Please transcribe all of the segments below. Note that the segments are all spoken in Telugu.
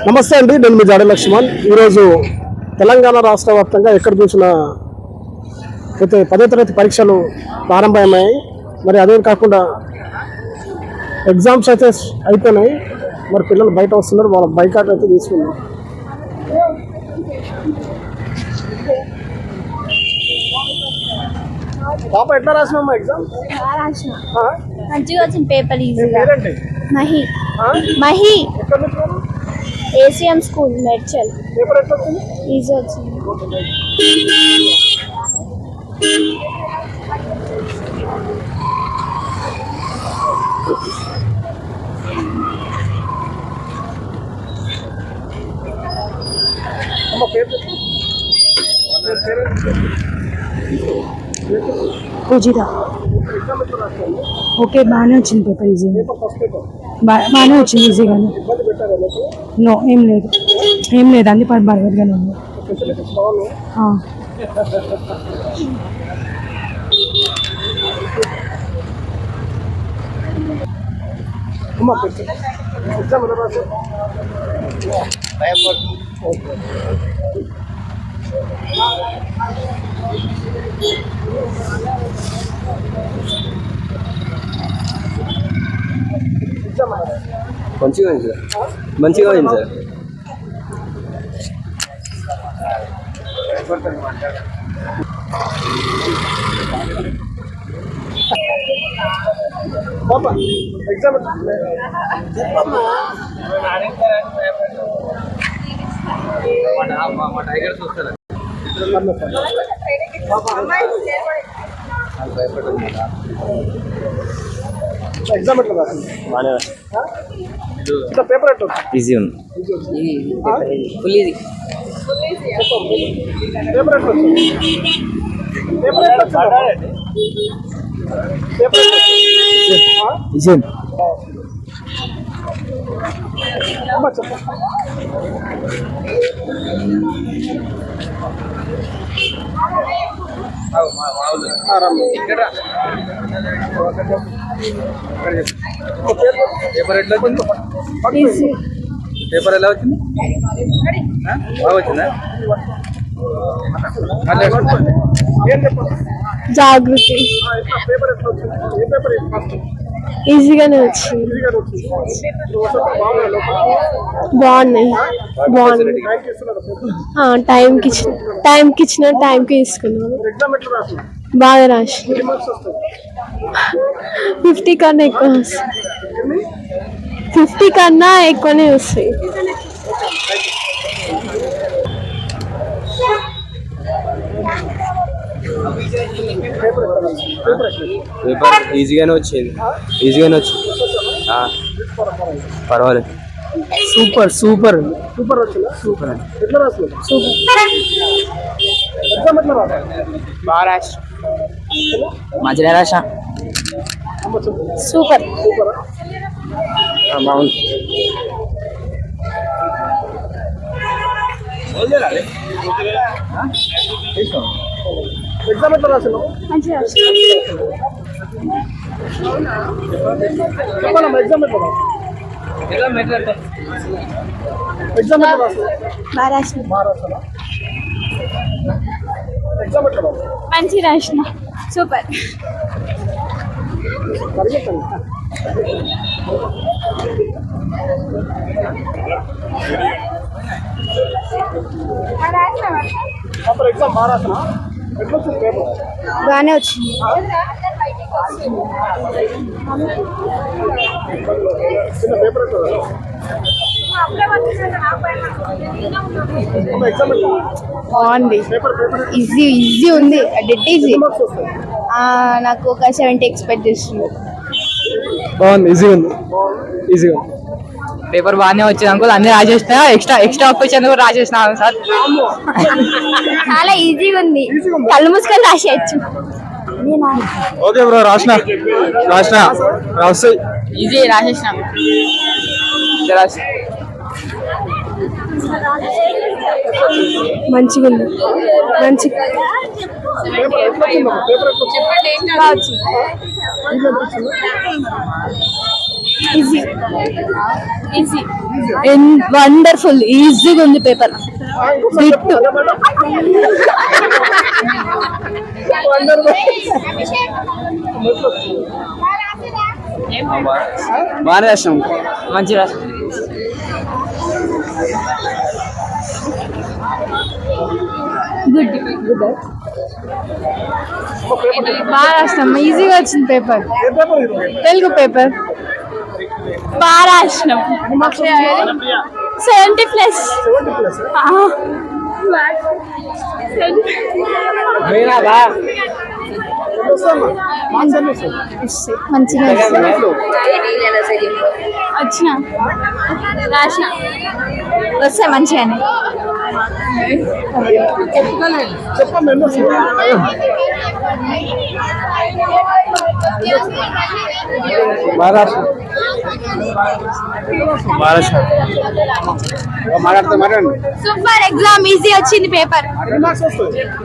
నమస్తే అండి, నేను మీ జాడ లక్ష్మణ్. ఈరోజు తెలంగాణ రాష్ట్ర వ్యాప్తంగా ఎక్కడ చూసిన అయితే 10వ తరగతి పరీక్షలు ప్రారంభమయ్యాయి. మరి అదే కాకుండా ఎగ్జామ్స్ అయితే అయిపోయినాయి. మరి పిల్లలు బయట వస్తున్నారు, వాళ్ళ బైకాట్ అయితే తీసుకున్నారు. పాప ఎట్లా రాసినామా ఎగ్జామ్? మంచిగా వచ్చింది పేపర్ ఈజీగా. Mahi Mahi ACM school Medchal. Paper ఎట్లా వచ్చింది? ఈజీ వచ్చింది. పూజిత. ఓకే, బాగానే వచ్చింది పేపర్ ఈజీగా. బాగానే వచ్చింది ఈజీగానే. నో, ఏం లేదు అన్ని బర్గర్గానే ఉంది. మంచిగా ఉంది సార్, మంచిగా ఉంది సార్. ఎగ్జామ్ ఎగ్జామ్ ఎట్లా రాసింది? పేపర్ ఎట్లా? ఈజీ ఉంది. Full easy. పేపర్ ఎట్లా వచ్చింది? పేపర్ ఎట్లా వచ్చింది? ఈజీ ఉంది. పేపర్ ఎట్లా వచ్చింది? పేపర్ ఎలా వచ్చింది? బాగా వచ్చిందా? జాగృతి. పేపర్ ఎట్లా వచ్చింది? ఏ పేపర్ ఫస్ట్? ఈజీగానే వచ్చింది. బాగున్నాయి. టైంకి ఇచ్చిన టైంకి తీసుకున్నాను. బాగా రాసి 50 కన్నా ఎక్కువ వస్తాయి. 50 కన్నా ఎక్కువనే వస్తాయి. పేపర్ ఈజీగానే వచ్చింది. పర్వాలేదు. సూపర్ సూపర్ సూపర్ వచ్చిందా? సూపర్ అండి. ఎట్లా రాస్తుంది? సూపర్. ఎగ్జామ్ ఎట్లా రాస్తుంది? బాగా రాసి మంచిగా రాసా. సూపర్. సూపర్. బాగుంది. ఎగ్జామ్ ఎట్లా రాసినావు? మంచిగా చెప్పాలమ్మా, ఎగ్జామ్ ఎట్లా రాసి? ఎగ్జామ్ ఎట్లా రాస్తుంది? బాగా రాసిన. బాగా రాస్తున్నా. ఎగ్జామ్ ఎట్లా రాస్తుంది? మంచిగా రాసిన. సూపర్. పరిగెత్తండి. అప్పుడు ఎగ్జామ్ బాగా రాసినా? ఎట్లా వచ్చింది పేపర్? బాగానే వచ్చింది. చిన్న పేపర్ ఎట్లా రాస్తుంది? ఎగ్జామ్ ఎట్లా? బాగుంది. ఈజీ ఉంది. Dead easy. నాకు ఒక 70 ఎక్స్పెక్ట్ చేస్తుంది. బాగుంది. ఈజీగా ఉంది. పేపర్ బాగానే వచ్చింది అంకుల్. అన్ని రాసేసిన. ఎక్స్ట్రా క్వశ్చన్ కూడా రాసేసిన సార్. చాలా ఈజీగా ఉంది. కళ్ళు మూసుకొని రాసేయచ్చు. ఓకే బ్రో, రాసినా రాస్తాయి. ఈజీ రాసేసిన. మంచిగా ఉంది. ఈజీ ఈజీ వండర్ఫుల్ ఈజీగా ఉంది పేపర్ బాగానే రాసినాం మంచి రాసినాం బాగా రాసినాం ఈజీగా వచ్చింది పేపర్ తెలుగు పేపర్ బాగా రాసినాం 70+. మంచిగా వచ్చిన రాసిన వస్తే మంచిగానే సూపర్ ఎగ్జామ్ ఈజీ వచ్చింది పేపర్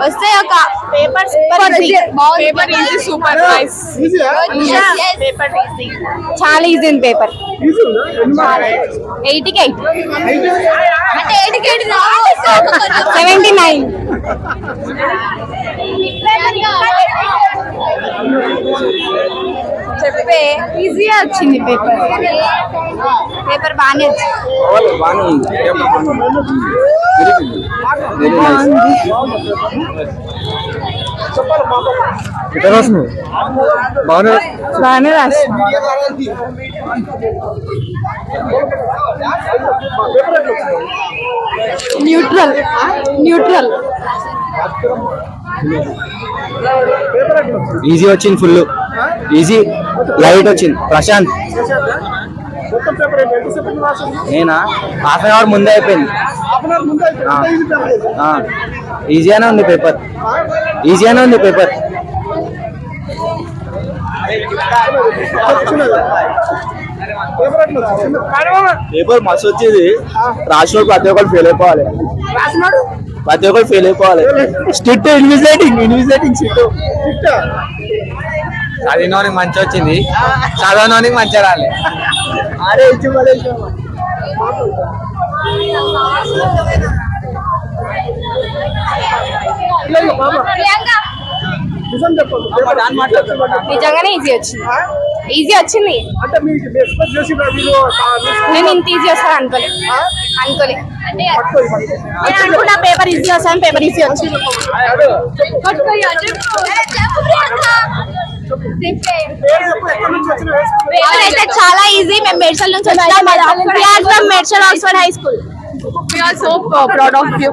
వస్తే ఒక paper paper easy super nice paper easy చాలా ఈజీ ఉంది పేపర్ 80కి 8 అంటే 80కి 79 చెప్పే ఈజీగా వచ్చింది పేపర్ పేపర్ బాగానే బాగానే రాసి న్యూట్రల్ న్యూట్రల్ ఈజీ వచ్చింది ఫుల్ ఈజీ లైట్ వచ్చింది ప్రశాంత్ నేనా హాఫ్ అన్ అవర్ ముందే అయిపోయింది ఈజీగానే ఉంది పేపర్ ఈజీగానే ఉంది పేపర్ పేపర్ మస్తు వచ్చేది రాసిన ప్రతి ఒక్కరు ఫెయిల్ అయిపోవాలి ప్రతి ఒక్కరు ఫెయిల్ అయిపోవాలి స్ట్రిక్ట్ ఇన్విజిలేటింగ్ స్ట్రిక్ట్ చదివినోనికి మంచి వచ్చింది చదవనోనికి మంచిగా రాలే అరే ఇచ్చి నిజంగానే ఈజీ వచ్చింది ఈజీ వచ్చింది నేను ఇంత ఈజీ వస్తాను అనుకోలే అనుకున్న పేపర్ ఈజీ వస్తాను పేపర్ ఈజీ వచ్చింది పేపర్ అయితే చాలా ఈజీ మేము మేడ్చల్ నుంచి వచ్చాము Medchal Oxford high school We are so proud of you.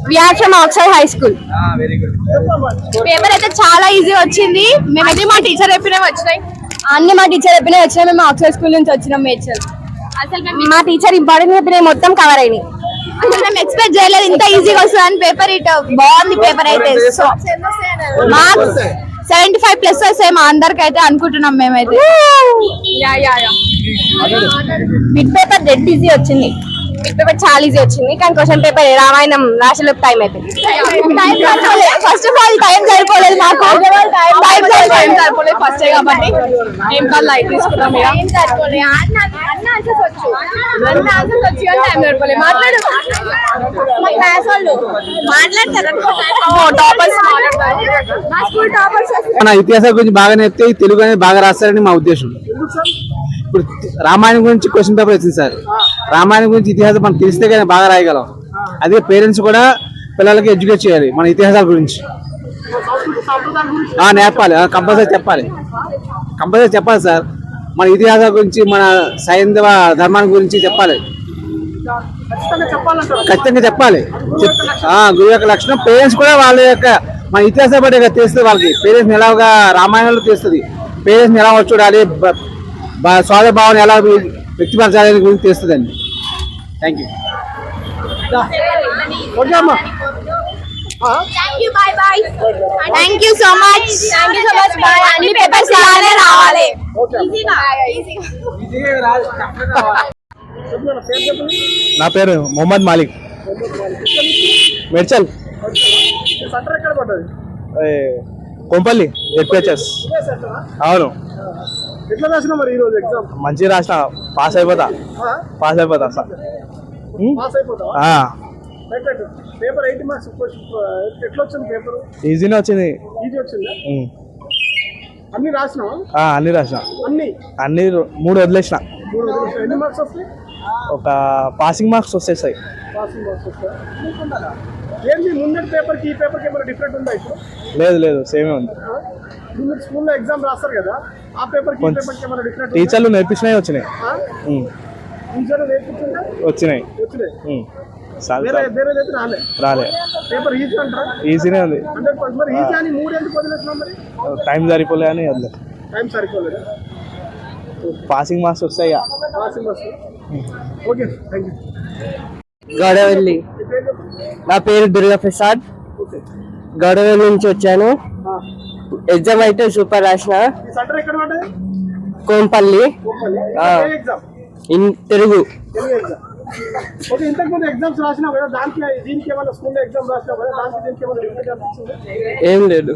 We are from Oxford High School. Very good paper అయితే చాలా ఈజీ వచ్చింది మేమైతే మా టీచర్ చెప్పినవి వచ్చినాయి అన్ని మా టీచర్ చెప్పినవి వచ్చినాయి మేము ఆక్స్ఫర్డ్ స్కూల్ నుంచి వచ్చినాం మేడ్చల్ అసలు మా టీచర్ ఇంపార్టెంట్ చెప్పినవి మొత్తం కవర్ అయినాయి అసలు మేము ఎక్స్పెక్ట్ చేయలేదు ఇంత ఈజీగా వస్తుందని పేపర్ ఇట్ బాగుంది పేపర్ అయితే సో మార్క్స్ 75+ వస్తాయి మా అందరికైతే అనుకుంటున్నాం మేమైతే బిట్ పేపర్ డెడ్ ఈజీ వచ్చింది బిట్ పేపర్ చాలా ఈజీ వచ్చింది కానీ క్వశ్చన్ పేపర్ రామాయణం రాసేలోపు టైం అయిపోయింది ఫస్ట్ ఆఫ్ ఆల్ టైం సరిపోలేదు మాకు టైం సరిపోలేదు ఫస్ట్ కాబట్టి ఏం కాదు లైట్ తీసుకున్నాం మన ఇతిహాసం గురించి బాగా నేర్పితే తెలుగు అనేది బాగా రాస్తారని మా ఉద్దేశం ఇప్పుడు రామాయణం గురించి క్వశ్చన్ పేపర్ వచ్చింది సార్ రామాయణం గురించి ఇతిహాసం మనం తెలిస్తే కానీ బాగా రాయగలం అదే పేరెంట్స్ కూడా పిల్లలకి ఎడ్యుకేట్ చేయాలి మన ఇతిహాసాల గురించి నేర్పాలి కంపల్సరీ చెప్పాలి సార్ మన ఇతిహాసాల గురించి మన సైంధవ ధర్మాన్ని గురించి చెప్పాలి ఖచ్చితంగా చెప్పాలి గురువు యొక్క లక్షణం పేరెంట్స్ కూడా వాళ్ళ యొక్క మన ఇతిహాసం బట్టి తెలుస్తుంది వాళ్ళకి పేరెంట్స్ ఎలాగా రామాయణంలో తెలుస్తుంది పేరెంట్స్ని ఎలా చూడాలి సోదర భావన ఎలా వ్యక్తిపరచాలి గురించి తెలుస్తుందండి thank you thank you so much అన్ని పేపర్స్ ఇలానే రావాలి నా పేరు మొహమ్మద్ మాలిక్ మేడ్చల్ కొంపల్లి జెడ్పిహెచ్ఎస్. అవును. ఎట్లా రాసినా మరి ఈ రోజు ఎగ్జామ్? మంచిగా రాసిన, పాస్ అయిపోతా సార్. పాస్ అయిపోతావా? Right right. పేపర్ 80 మార్క్స్ ఎట్లా వచ్చింది పేపర్? ఈజీనే వచ్చింది. ఈజీ వచ్చిందా? అన్ని రాసినావా? అన్ని రాసిన. అన్ని 3 వదిలేసిన. ఎన్ని మార్క్స్ వస్తాయి? ఒక పాసింగ్ మార్క్స్ వస్తాయి. పాసింగ్ మార్క్స్ వస్తాయి. ఏంటి ముందటి పేపర్కి ఈ పేపర్కి ఏమైనా డిఫరెంట్ ఉందా ఇప్పుడు? లేదు సేమే ఉంది. ముందు స్కూల్లో ఎగ్జామ్ రాస్తారు కదా, ఆ పేపర్కి ఈ పేపర్కి ఏమైనా డిఫరెంట్? టీచర్లు నేర్పించినాయి వచ్చినాయి. టీచర్లు నేర్పించిందా? వచ్చినాయి. వేరేదైతే రాలే. పేపర్ ఈజీ అంటారా? ఈజీనే ఉంది. 100%. మరి ఈజీ అని 3 ఎందుకు వదిలేసినాం మరి? టైం సరిపోలే అని వదిలేదు. టైం సరిపోలేదు. పాసింగ్ మార్క్స్ వస్తాయి. Passing marks. Okay, thank you. Gowdavalli. నా పేరు దుర్గా ప్రసాద్. గౌడవల్లి నుంచి వచ్చాను. ఎగ్జామ్ అయితే సూపర్ రాసిన. సెంటర్ ఎక్కడ పడ్డది? కోంపల్లి. తెలుగు. ఎగ్జామ్. ఓకే, ఇంతకు ముందు ఎగ్జామ్స్ రాసినా కదా, దానికి దీనికి ఏమైనా స్కూల్లో ఎగ్జామ్ రాసినా కదా, దానికి దీనికి ఏమైనా డిఫరెంట్ అనిపించింది? ఏం లేదు.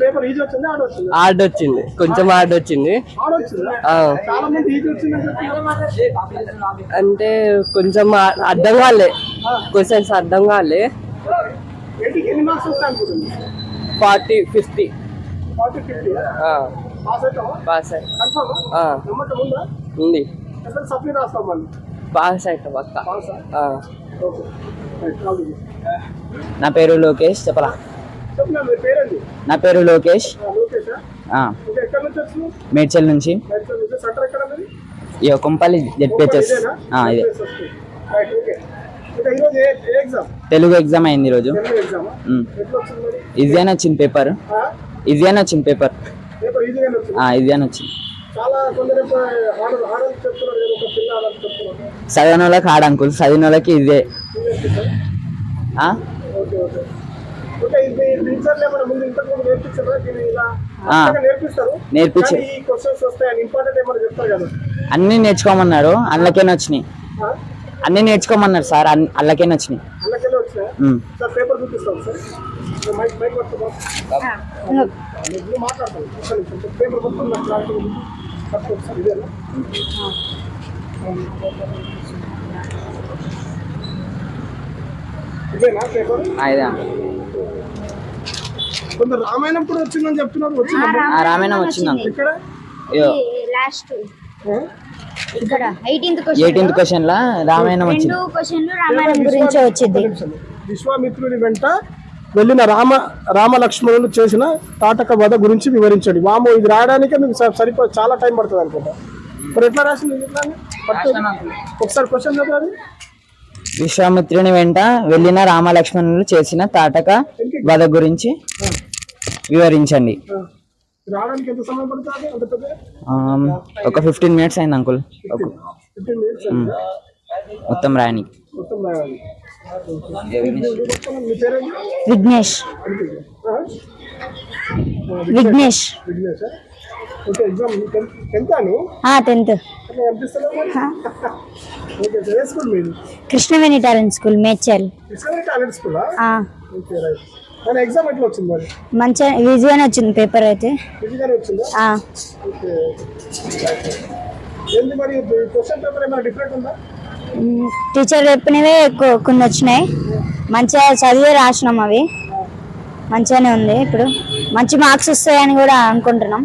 పేపర్ ఈజీ వచ్చింది, హార్డ్ వచ్చింది? హార్డ్ వచ్చింది, కొంచెం హార్డ్ వచ్చింది. చాలా మంది ఈజీ వచ్చింది అంటే కొంచెం అర్థం కాలే, క్వశ్చన్స్ అర్థం కాలే. ఎన్ని మార్క్స్ వస్తాయి అనుకుంటుంది? 40, 50. 40, 50. పాస్ అయ్యి ఉంది. సప్లీ రాస్తాం మళ్ళీ. పాస్ అవుతాం పక్క. ఓకే. నా పేరు లోకేష్. చెప్పరా? చెప్పినా మీ పేరేంటి? నా పేరు లోకేష్. లోకేష్. ఎక్కడ నుంచి వచ్చినావు? మేడ్చల్ నుంచి. సెంటర్ ఎక్కడ మీది? ఇక కొంపల్లి జెడ్పిహెచ్ఎస్. ఇదే. తెలుగు ఎగ్జామ్ అయింది ఈరోజు. ఈజీ అని వచ్చింది పేపర్. ఈజీగానే వచ్చింది. చదివిన వాళ్ళకి హార్డ్ అంకుల్, చదివిన వాళ్ళకి ఇదే. నేర్పించి అన్ని నేర్చుకోమన్నారు, అందులోకేనే వచ్చినాయి. అన్ని నేర్చుకోమన్నారు సార్, అందులోకేనే వచ్చినాయి. రామాయణం కూడా వచ్చిందని చెప్తున్నారు. రామాయణం వచ్చింది లాస్ట్ ఇక్కడ 18th క్వశ్చన్ లా రామాయణం వచ్చింది. 2 క్వశ్చన్లు రామాయణం గురించి వచ్చింది. విశ్వామిత్రుడి వెంట వెళ్ళిన రామ లక్ష్మణులు చేసిన తాటక వధ గురించి వివరించండి. వామో, ఇది రాయడానికి మీకు చాలా టైం పడుతుంది అనుకుంటా. మరి ఎట్లా రాసింది? ఒకసారి క్వశ్చన్ చదవాలి. విశ్వామిత్రుని వెంట వెళ్ళిన రామలక్ష్మణులు చేసిన తాటక వధ గురించి వివరించండి. రావడానికి ఎంత సమయం పడుతుంది? ఒక 15 minutes అయింది అంకుల్. మొత్తం రాయనికి. Vignesh. Vignesh. 10th. Krishnaveni talent school, Medchal. Exam ఎట్లా వచ్చింది మరి? మంచిగా ఈజీగానే వచ్చింది పేపర్ అయితే. ఈజీగానే వచ్చిందా? ఏంది మరి క్వశ్చన్ పేపర్ ఏమైనా డిఫరెంట్ ఉందా? టీచర్ చెప్పినవే కొన్ని వచ్చినాయి. మంచిగా చదివే రాసినాం, అవి మంచిగానే ఉంది. ఇప్పుడు మంచి మార్క్స్ వస్తాయని కూడా అనుకుంటున్నాం.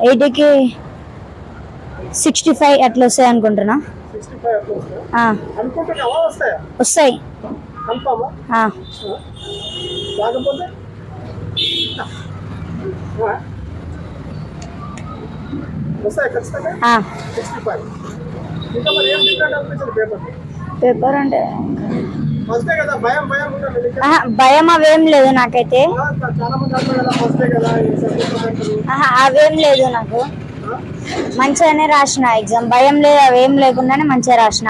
80కి 65 అట్లా వస్తాయి అనుకుంటున్నా. వస్తాయి. పేపర్ అంటే భయం అవేం లేదు నాకైతే. అవేం లేదు నాకు. మంచిగానే రాసిన ఎగ్జామ్. భయం లేదు, అవేం లేకుండానే మంచిగా రాసిన.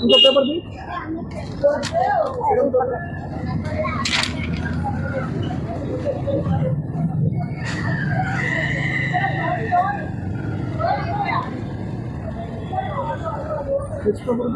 ఇంకో పేపర్ నెక్స్ట్ పేపర్